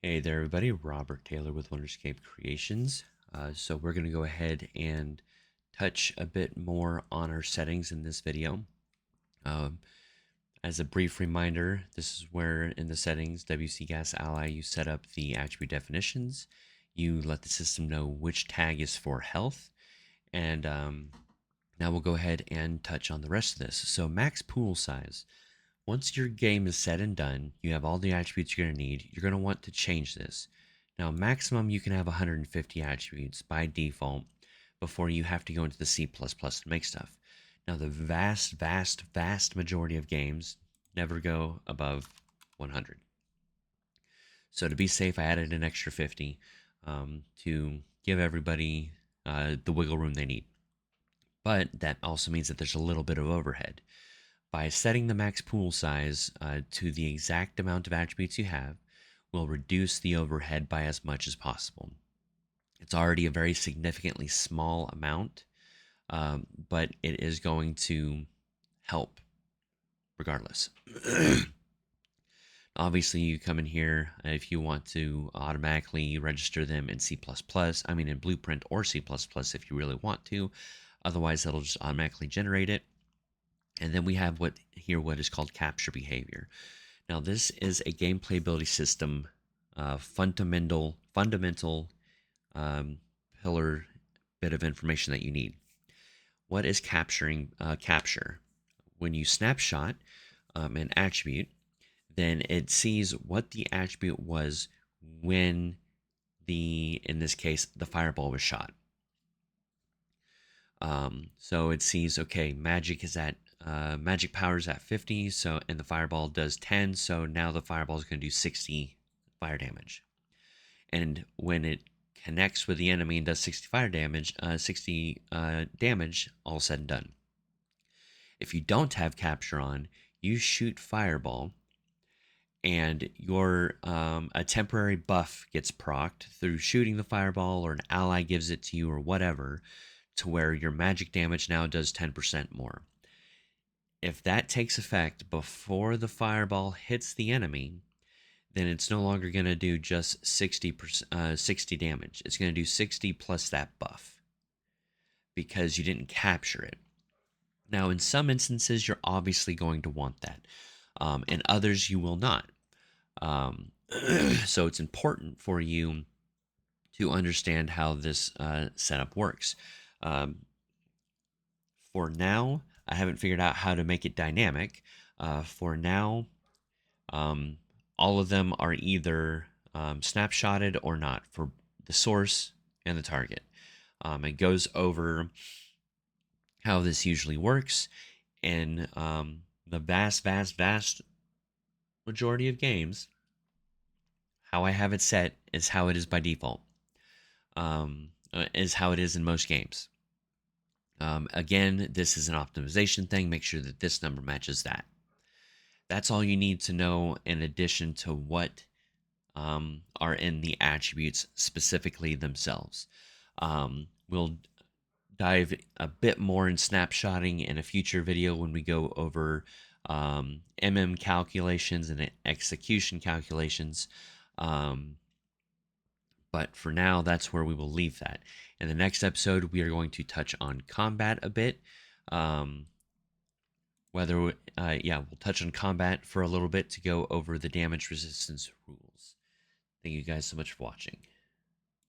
Hey there, everybody. Robert Taylor with Wonderscape Creations. So we're going to go ahead and touch a bit more on our settings in this video. Um, as a brief reminder, this is where in the settings, WC Gas Ally, you set up the attribute definitions. You let the system know which tag is for health. And now we'll go ahead and touch on the rest of this. So max pool size. Once your game is said and done, you have all the attributes you're going to need. You're going to want to change this. Now, maximum you can have 150 attributes by default before you have to go into the C++ to make stuff. Now, the vast majority of games never go above 100. So to be safe, I added an extra 50 to give everybody the wiggle room they need. But that also means that there's a little bit of overhead. By setting the max pool size to the exact amount of attributes you have, will reduce the overhead by as much as possible. It's already a very significantly small amount, but it is going to help regardless. Obviously, you come in here if you want to automatically register them in C++, I mean in Blueprint or C++ if you really want to. Otherwise, it'll just automatically generate it. And then we have what is called capture behavior. Now, this is a game playability system fundamental pillar bit of information that you need. What is capture? When you snapshot an attribute, then it sees what the attribute was when in this case, the fireball was shot. So it sees, okay, magic power is at 50, so and the fireball does 10, so now the fireball is going to do 60 fire damage. And when it connects with the enemy and does 60 fire damage, 60 damage, all said and done. If you don't have capture on, you shoot fireball, and your a temporary buff gets procced through shooting the fireball, or an ally gives it to you, or whatever, to where your magic damage now does 10% more. If that takes effect before the fireball hits the enemy, then it's no longer going to do just 60 damage. It's going to do 60 plus that buff because you didn't capture it. Now, in some instances, you're obviously going to want that. In others, you will not. So it's important for you to understand how this setup works. For now, I haven't figured out how to make it dynamic. For now, all of them are either snapshotted or not for the source and the target. It goes over how this usually works in the vast majority of games. How I have it set is how it is by default, is how it is in most games. Again, this is an optimization thing. Make sure that this number matches that. That's all you need to know in addition to what are in the attributes specifically themselves. We'll dive a bit more in snapshotting in a future video when we go over calculations and execution calculations. But for now, that's where we will leave that. In the next episode, we are going to touch on combat a bit. We'll touch on combat for a little bit to go over the damage resistance rules. Thank you guys so much for watching.